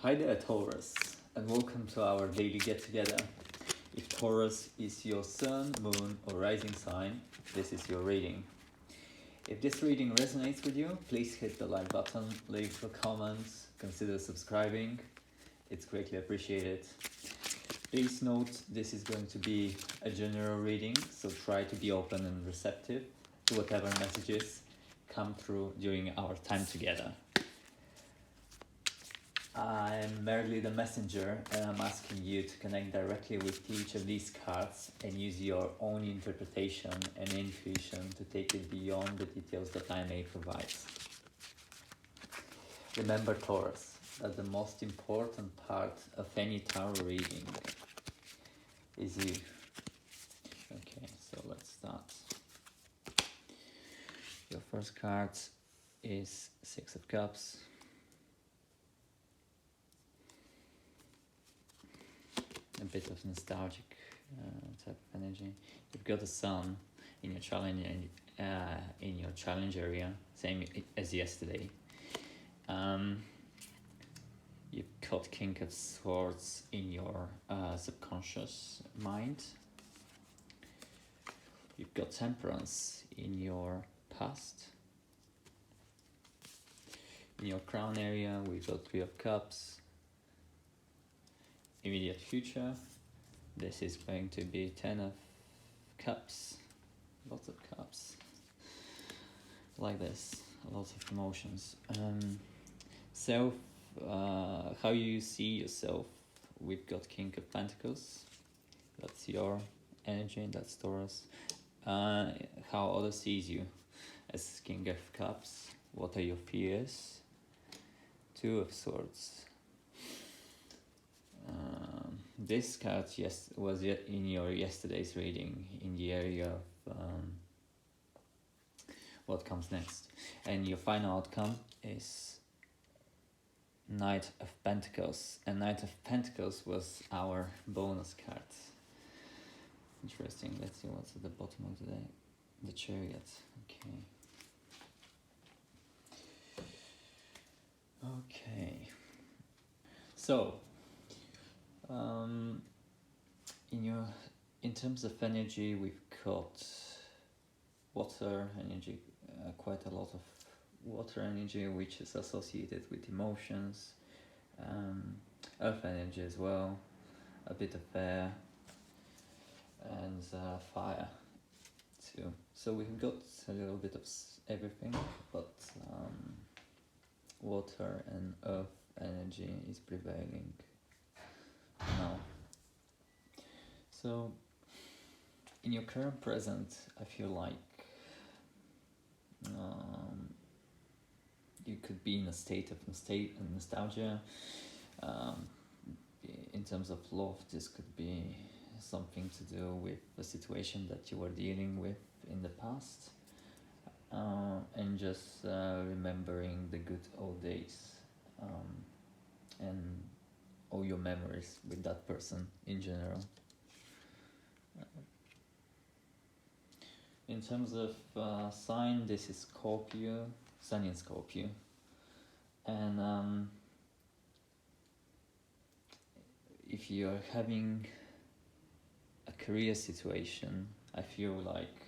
Hi there, Taurus, and welcome to our daily get together. If Taurus is your sun, moon, or rising sign, this is your reading. If this reading resonates with you, please hit the like button, leave a comment, consider subscribing. It's greatly appreciated. Please note this is going to be a general reading, so try to be open and receptive to whatever messages come through during our time together. I'm merely the messenger, and I'm asking you to connect directly with each of these cards and use your own interpretation and intuition to take it beyond the details that I may provide. Remember, Taurus, that the most important part of any tarot reading is you. Okay, so let's start. Your first card is Six of Cups. A bit of nostalgic type of energy. You've got the sun in your challenge area, same as yesterday. You've got King of Swords in your subconscious mind. You've got Temperance in your past. In your crown area, we've got Three of Cups. Immediate future, this is going to be 10 of Cups, lots of cups, like this, lots of emotions. Self, how you see yourself, we've got King of Pentacles, that's your energy, that's Taurus. How others sees you as King of Cups, what are your fears? Two of Swords. This card was in your yesterday's reading in the area of what comes next, and your final outcome is Knight of Pentacles, and Knight of Pentacles was our bonus card. Interesting. Let's see what's at the bottom of the Chariot. Okay, so in terms of energy, we've got water energy, quite a lot of water energy, which is associated with emotions, earth energy as well, a bit of air, and fire too. So we've got a little bit of everything, but water and earth energy is prevailing now. So in your current present, I feel like you could be in a state of nostalgia. In terms of love, this could be something to do with a situation that you were dealing with in the past, and just remembering the good old days, and all your memories with that person in general. In terms of sign, this is Scorpio, Sun in Scorpio, and if you're having a career situation, I feel like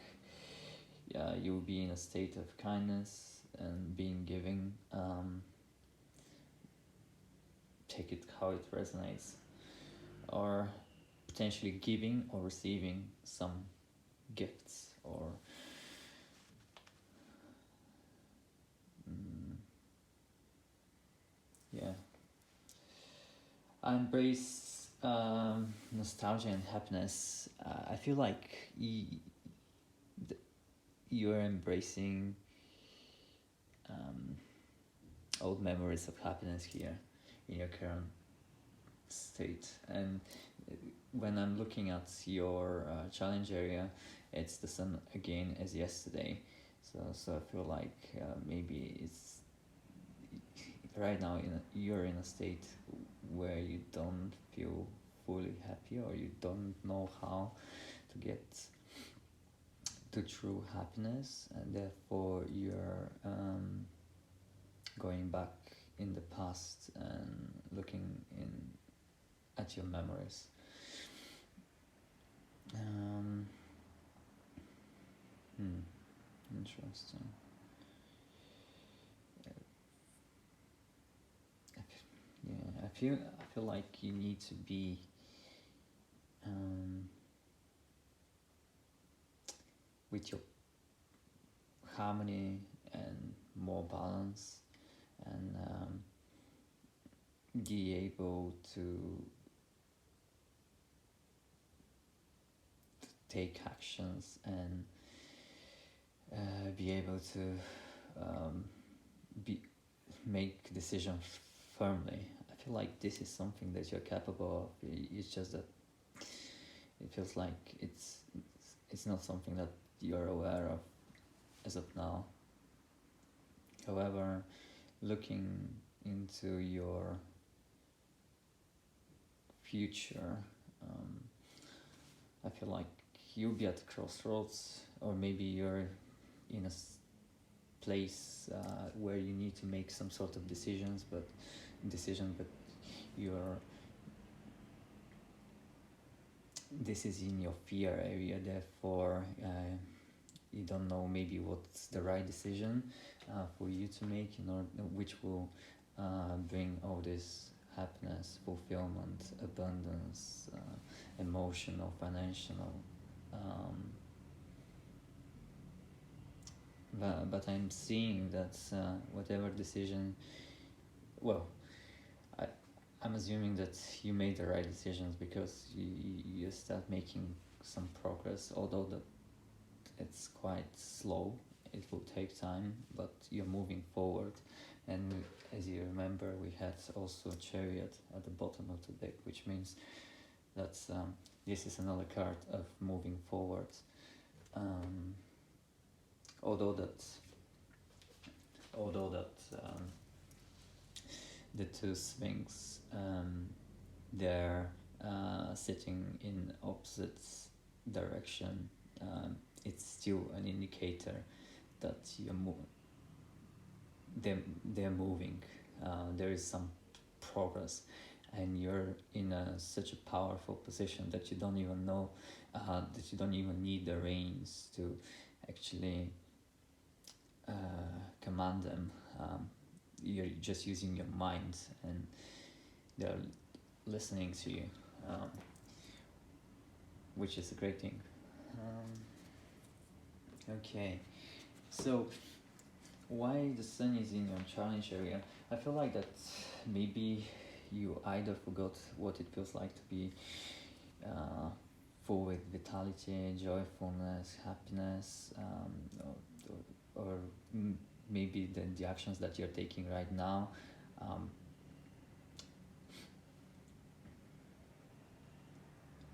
you'll be in a state of kindness and being giving. Take it how it resonates, or potentially giving or receiving some gifts, or I embrace nostalgia and happiness. I feel like you're embracing old memories of happiness here in your current state. And when I'm looking at your challenge area, it's the sun again as yesterday. So I feel like maybe it's right now you're in a state where you don't feel fully happy, or you don't know how to get to true happiness, and therefore you're going back in the past and looking at your memories. Interesting. Yeah, I feel like you need to be with your harmony and more balance, and be able to take actions and be able to make decisions firmly. I feel like this is something that you're capable of. It's just that it feels like it's not something that you're aware of as of now. However, looking into your future, I feel like you'll be at the crossroads, or maybe you're in a place where you need to make some sort of decision, but you're this is in your fear area, therefore you don't know maybe what's the right decision for you to make, in order which will bring all this happiness, fulfillment, abundance, emotional, financial. But I'm seeing that whatever decision, well, I'm assuming that you made the right decisions, because you start making some progress, although that it's quite slow. It will take time, but you're moving forward. And as you remember, we had also a chariot at the bottom of the deck, which means that this is another card of moving forward. Although that the two Sphinx, they're sitting in opposite direction, it's still an indicator that they're moving. There is some progress, and you're in such a powerful position that you don't even know that you don't even need the reins to actually command them. You're just using your mind, and they're listening to you, which is a great thing. Okay, so why the sun is in your challenge area? I feel like that maybe you either forgot what it feels like to be full with vitality, joyfulness, happiness, or maybe the actions that you're taking right now.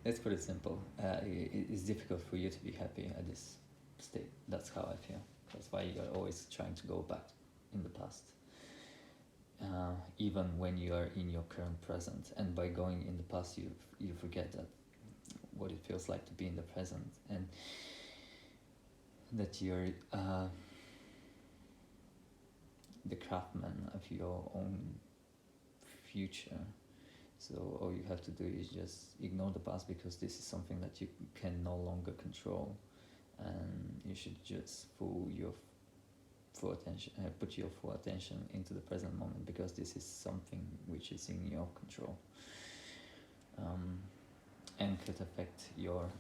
Let's put it simple. It's difficult for you to be happy at this state. That's how I feel. That's why you're always trying to go back in the past, even when you are in your current present. And by going in the past, you forget that what it feels like to be in the present, and that you're the craftsman of your own future. So all you have to do is just ignore the past, because this is something that you can no longer control, and you should just put your full attention into the present moment, because this is something which is in your control, and could affect your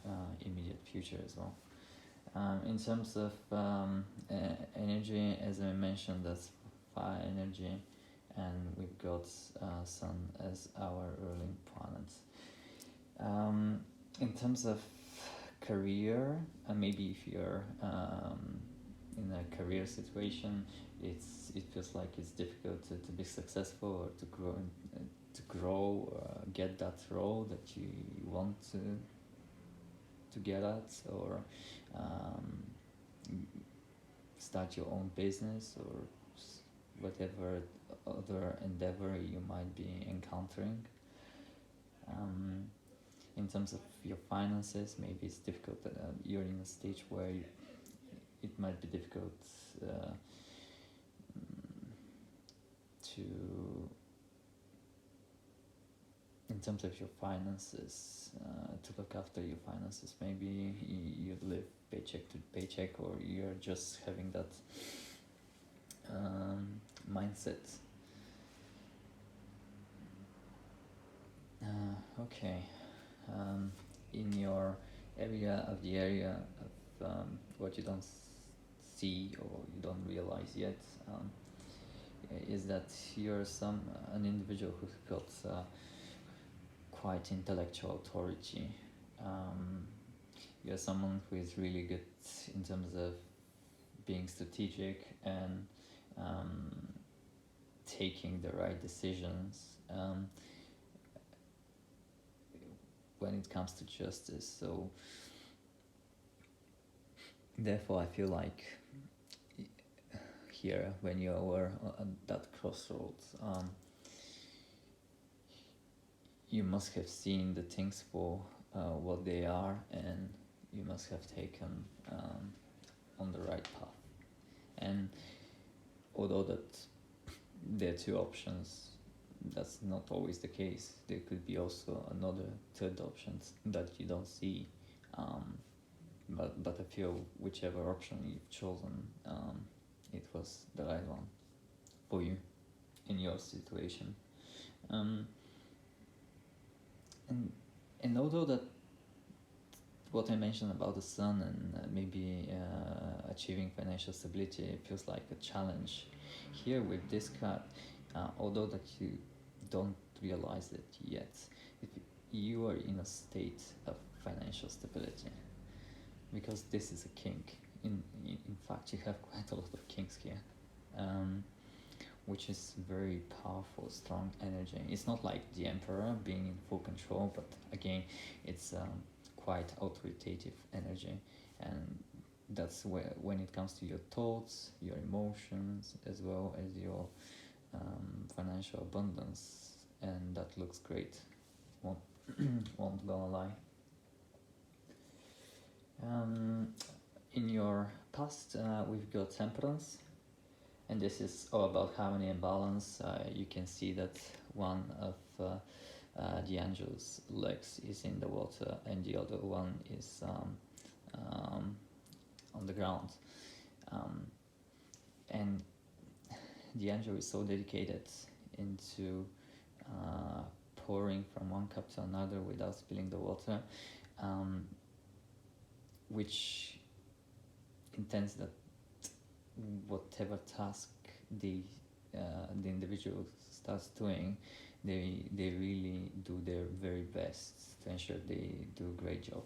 immediate future as well. In terms of energy, as I mentioned, that's fire energy, and we've got Sun as our ruling planet. In terms of career, and maybe if you're in a career situation, it feels like it's difficult to be successful, or to grow, get that role that you want to get at, or start your own business, or whatever other endeavor you might be encountering. In terms of your finances, maybe it's difficult that you're in a stage where it might be difficult to, in terms of your finances, to look after your finances. Maybe you live paycheck to paycheck, or you're just having that mindset. Okay. In your area of what you don't see or you don't realize yet, is that you're an individual who's got quite intellectual authority. You're someone who is really good in terms of being strategic and taking the right decisions when it comes to justice. So therefore I feel like here, when you were at that crossroads, you must have seen the things for what they are, and you must have taken on the right path. And although that there are two options, that's not always the case. There could be also another third option that you don't see, but I feel whichever option you've chosen, it was the right one for you in your situation. And although that what I mentioned about the sun and maybe achieving financial stability, it feels like a challenge. Here with this card, although that you don't realize it yet, if you are in a state of financial stability, because this is a king. In fact, you have quite a lot of kings here, which is very powerful, strong energy. It's not like the emperor being in full control, but again, it's quite authoritative energy, and that's where, when it comes to your thoughts, your emotions, as well as your financial abundance, and that looks great. Won't gonna lie. In your past, we've got temperance, and this is all about harmony and balance. You can see that one of the angel's legs is in the water, and the other one is on the ground. And the angel is so dedicated into pouring from one cup to another without spilling the water, which intends that whatever task the individual starts doing, they really do their very best to ensure they do a great job.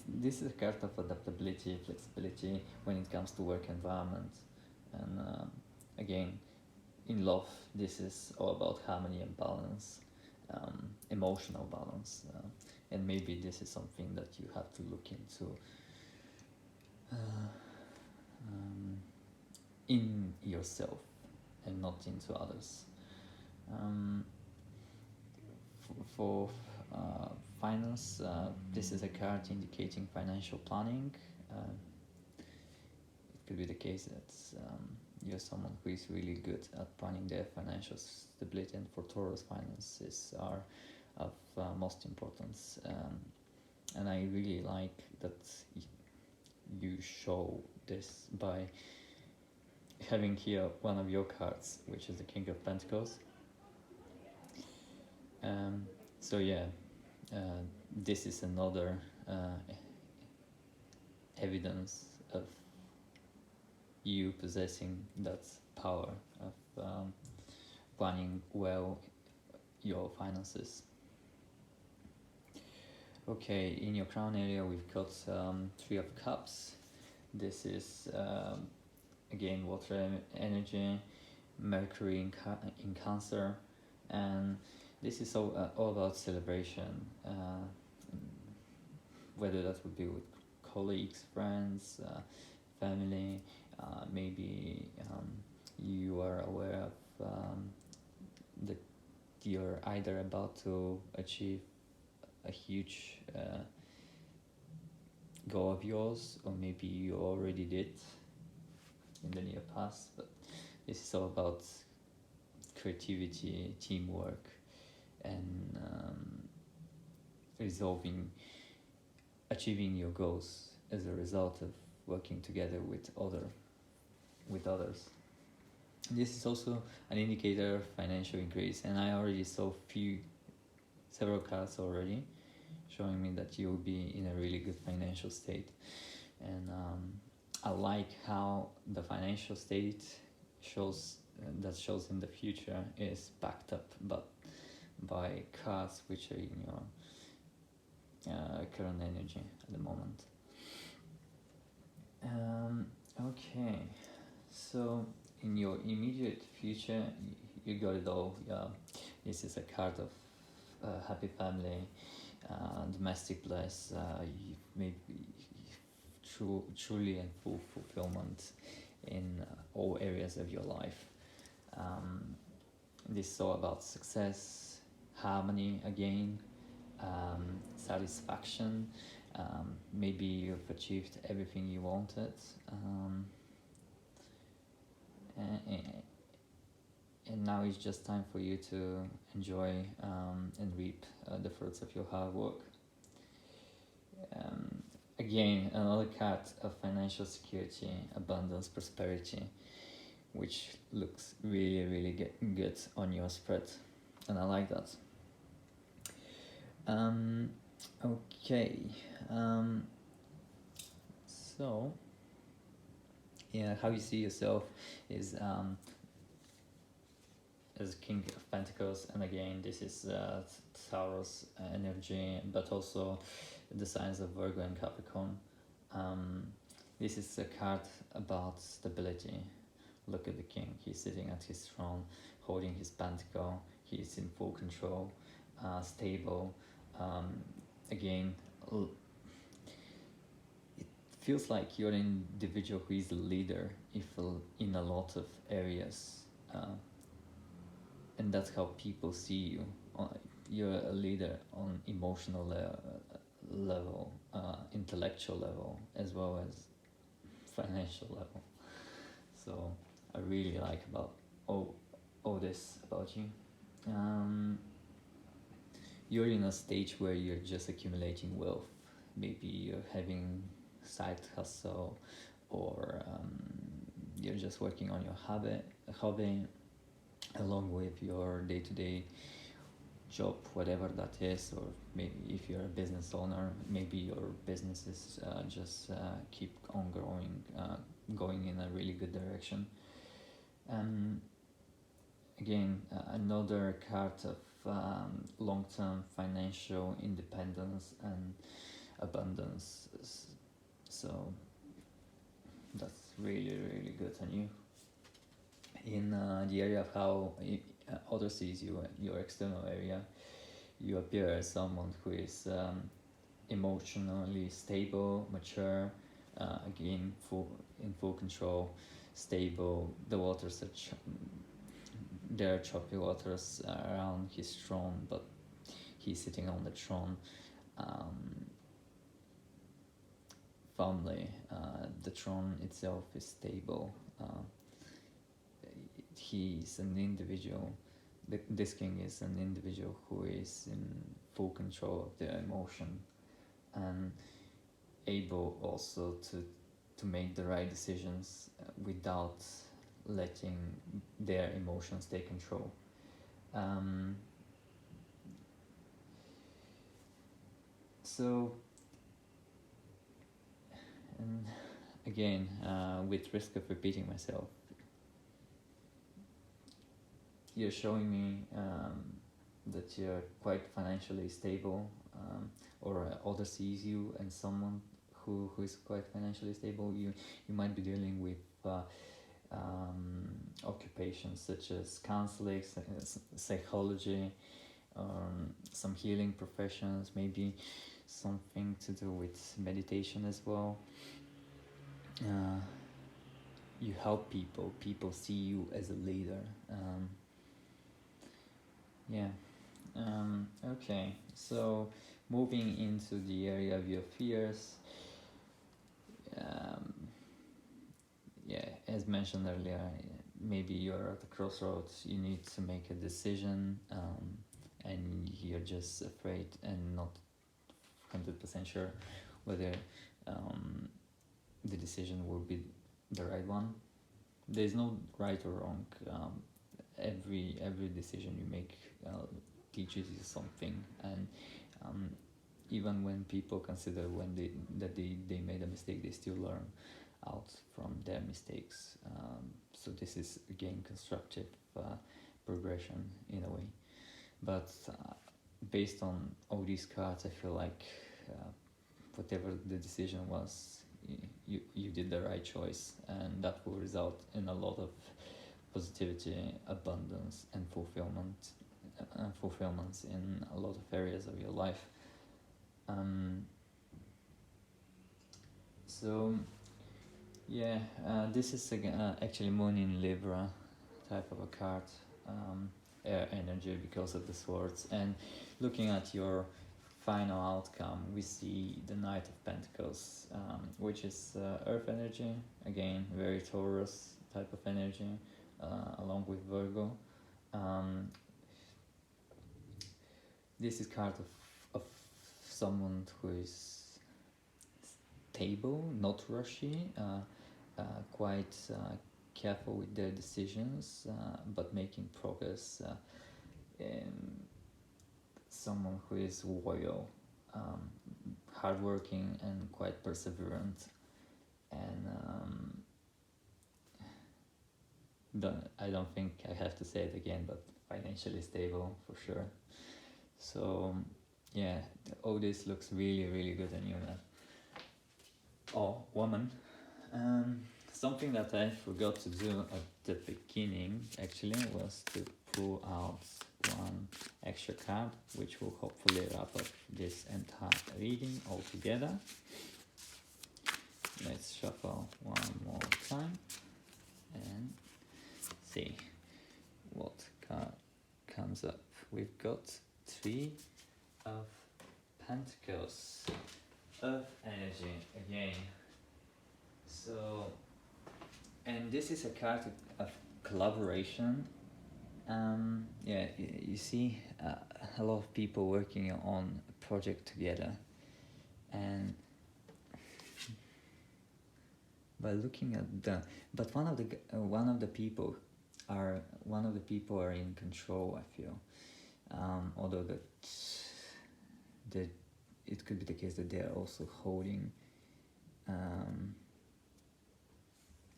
This is a card of adaptability, flexibility when it comes to work environment, and again, in love, this is all about harmony and balance, emotional balance, and maybe this is something that you have to look into in yourself and not into others. For finance, this is a card indicating financial planning. It could be the case that you're someone who is really good at planning their financial stability, and for Taurus, finances are of most importance. And I really like that you show this by having here one of your cards, which is the King of Pentacles. So yeah, this is another evidence of you possessing that power of planning well your finances. Okay, in your crown area we've got Three of Cups. This is again water energy, Mercury in Cancer, and this is all about celebration, whether that would be with colleagues, friends, family. Maybe you are aware of that you're either about to achieve a huge goal of yours, or maybe you already did in the near past, but This is all about creativity, teamwork, and achieving your goals as a result of working together with others. This is also an indicator of financial increase, and I already saw several cards already showing me that you'll be in a really good financial state. And I like how the financial state shows in the future is backed up but by cards which are in your current energy at the moment. Okay, so in your immediate future, you got it all. This is a card of happy family, domestic bliss, maybe truly and full fulfillment in all areas of your life. This is all about success, harmony again, satisfaction. Maybe you've achieved everything you wanted, and now it's just time for you to enjoy and reap the fruits of your hard work. Again, another card of financial security, abundance, prosperity, which looks really good on your spread, and I like that. Okay, so yeah, how you see yourself is as King of Pentacles, and again this is Taurus energy, but also the signs of Virgo and Capricorn. This is a card about stability. Look at the king, he's sitting at his throne, holding his pentacle, he's in full control, stable. Again, it feels like you're an individual who is a leader in a lot of areas, and that's how people see you. You're a leader on emotional level, intellectual level, as well as financial level. So I really like about all this about you. You're in a stage where you're just accumulating wealth. Maybe you're having side hustle, or you're just working on your hobby along with your day-to-day job, whatever that is. Or maybe if you're a business owner, maybe your businesses just keep on going in a really good direction. Again, another card of long-term financial independence and abundance. So that's really good on you. In the area of how others sees you, your external area, you appear as someone who is emotionally stable, mature, again in full control, stable. The waters are there are choppy waters around his throne, but he's sitting on the throne. Family, the throne itself is stable. He's an individual. This king is an individual who is in full control of their emotion, and able also to make the right decisions without letting their emotions take control. So, and again, with risk of repeating myself, you're showing me that you're quite financially stable, or others sees you and someone who is quite financially stable. You might be dealing with occupations such as counseling, psychology, some healing professions, maybe something to do with meditation as well. You help people see you as a leader. Okay, so moving into the area of your fears. As mentioned earlier, maybe you're at a crossroads, you need to make a decision, and you're just afraid and not 100% sure whether the decision will be the right one. There's no right or wrong. Every decision you make teaches you something, and even when people consider they made a mistake, they still learn out from their mistakes. So this is again constructive progression in a way. But based on all these cards, I feel like whatever the decision was, you did the right choice, and that will result in a lot of positivity, abundance, and fulfillments in a lot of areas of your life. So yeah, this is actually Moon in Libra type of a card, air energy because of the swords. And looking at your final outcome, we see the Knight of Pentacles, which is earth energy, again very Taurus type of energy, along with Virgo. This is card of someone who is stable, not rushy, quite careful with their decisions, but making progress. Someone who is loyal, hardworking, and quite perseverant, and I don't think I have to say it again, but financially stable for sure. So yeah, all this looks really, really good on you, man. Oh, woman. Something that I forgot to do at the beginning actually was to pull out one extra card, which will hopefully wrap up this entire reading altogether. Let's shuffle one more time and see what card comes up. We've got 3 of Pentacles, Earth energy again. So, and this is a card of collaboration. Yeah, you see a lot of people working on a project together, and by looking at but one of the people are in control, I feel, although that it could be the case that they are also holding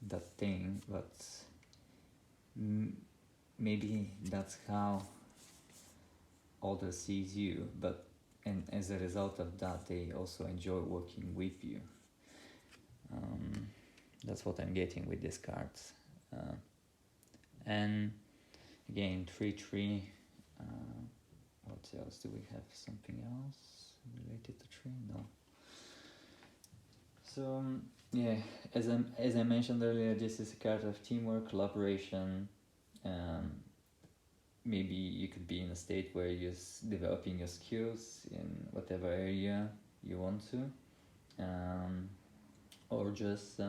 that thing, but maybe that's how others sees you, and as a result of that they also enjoy working with you. That's what I'm getting with these cards. And again, 3-3. What else do we have? Something else related to 3? No. So yeah, as I mentioned earlier, this is a card of teamwork, collaboration. Maybe you could be in a state where you're developing your skills in whatever area you want to, or just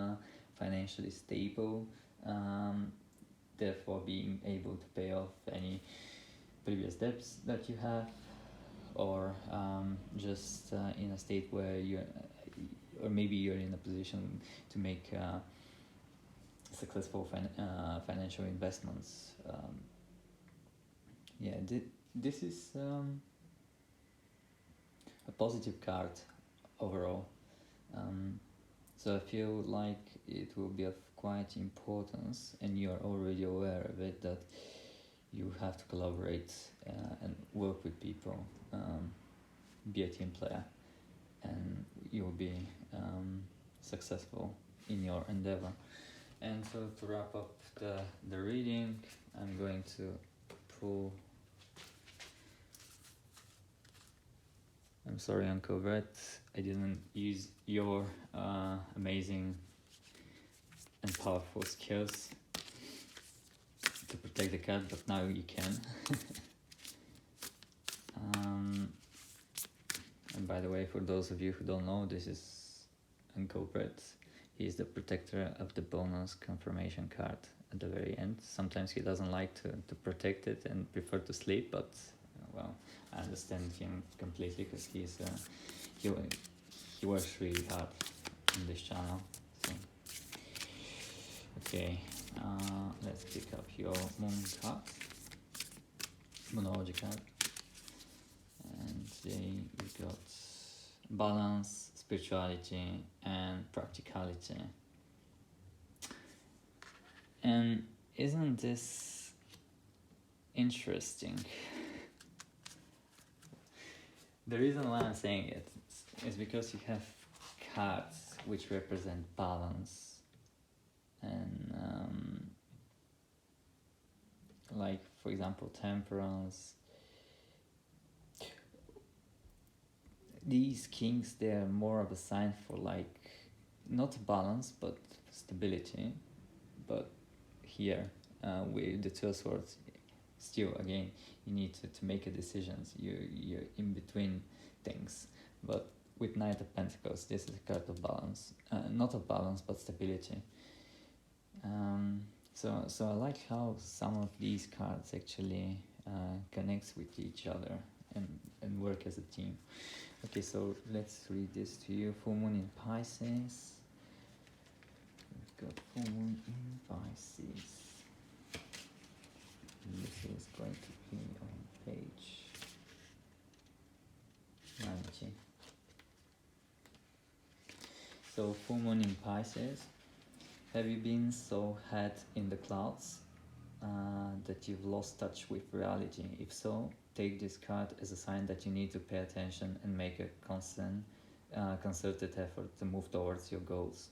financially stable, therefore being able to pay off any previous debts that you have, or just in a state where or maybe you're in a position to make successful financial investments. Yeah, this is a positive card overall. So I feel like it will be of quite importance, and you're already aware of it, that you have to collaborate and work with people, be a team player, and you'll be successful in your endeavor. And so to wrap up the reading, I'm going to pull. I'm sorry, Uncle Brett, I didn't use your amazing and powerful skills to protect the cat, but now you can. And by the way, for those of you who don't know, this is Uncle Brett. He is the protector of the bonus confirmation card, at the very end. Sometimes he doesn't like to protect it and prefer to sleep, but well, I understand him completely because he he works really hard in this channel. So okay, let's pick up your moon card, moonology card, and they got balance, spirituality, and practicality. And isn't this interesting? The reason why I'm saying it is because you have cards which represent balance and like, for example, temperance. These kings, they're more of a sign for like not balance but stability. But here with the two swords, still again you need to make a decisions. You're in between things. But with Knight of Pentacles, this is a card of balance, not of balance but stability. So I like how some of these cards actually connects with each other and work as a team. Okay, so let's read this to you. Full Moon in Pisces. We've got Full Moon in Pisces. This is going to be on page 90. So Full Moon in Pisces. Have you been so head in the clouds that you've lost touch with reality? If so, take this card as a sign that you need to pay attention and make a concerted effort to move towards your goals.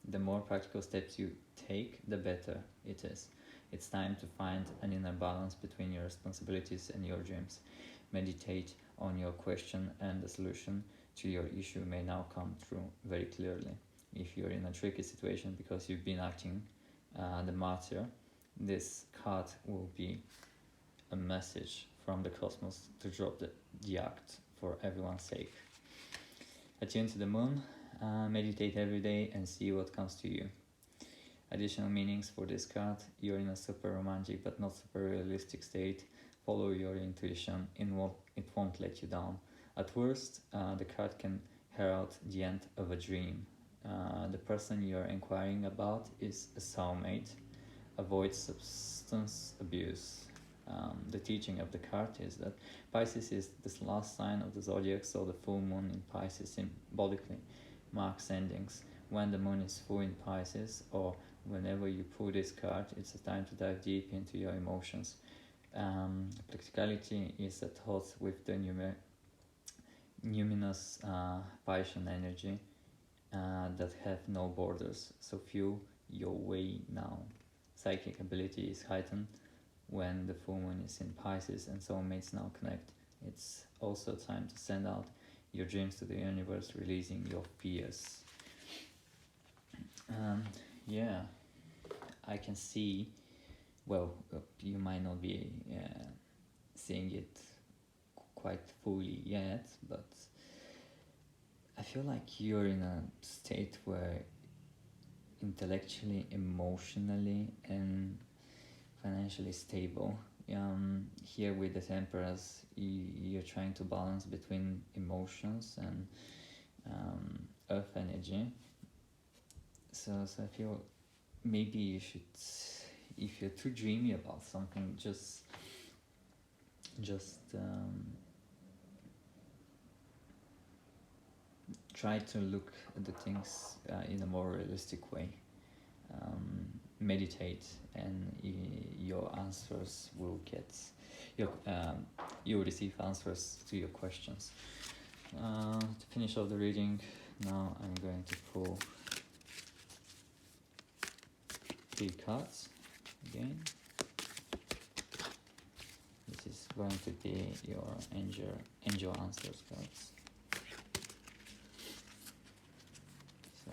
The more practical steps you take, the better it is. It's time to find an inner balance between your responsibilities and your dreams. Meditate on your question, and the solution to your issue may now come through very clearly. If you're in a tricky situation because you've been acting the martyr, this card will be a message from the cosmos to drop the act for everyone's sake. Attune to the moon, meditate every day and see what comes to you. Additional meanings for this card: you're in a super romantic but not super realistic state. Follow your intuition, it won't let you down. At worst, the card can herald the end of a dream. The person you're inquiring about is a soulmate. Avoid substance abuse. The teaching of the card is that Pisces is the last sign of the zodiac, so the full moon in Pisces symbolically marks endings. When the moon is full in Pisces, or whenever you pull this card, it's a time to dive deep into your emotions. Practicality is a thought with the numinous passion energy that have no borders, so feel your way now. Psychic ability is heightened when the full moon is in Pisces, and soulmates now connect. It's also time to send out your dreams to the universe, releasing your fears. Yeah, I can see, well, you might not be seeing it quite fully yet, but I feel like you're in a state where intellectually, emotionally, and financially stable. Here with the Temperance, you're trying to balance between emotions and earth energy. So I feel maybe you should, if you're too dreamy about something, just try to look at the things in a more realistic way. Meditate, and your answers will get you will receive answers to your questions. To finish off the reading, now I'm going to pull 3 cards again. This is going to be your angel answers cards. So,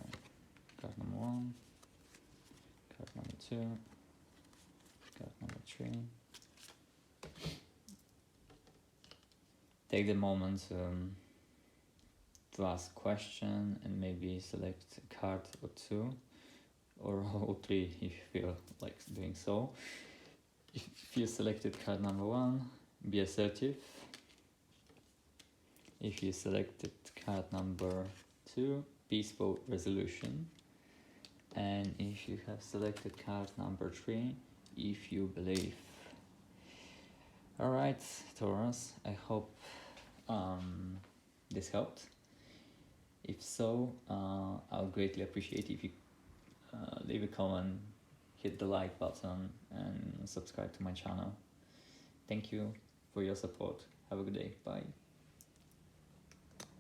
card number 1, card number 2, card number 3. Take the moment to ask a question and maybe select a card or 2 or all three if you feel like doing so. If you selected card number 1, be assertive. If you selected card number 2, peaceful resolution. And if you have selected card number 3, if you believe. Alright, Taurus, I hope this helped. If so, I'll greatly appreciate if you leave a comment, hit the like button, and subscribe to my channel. Thank you for your support. Have a good day. Bye.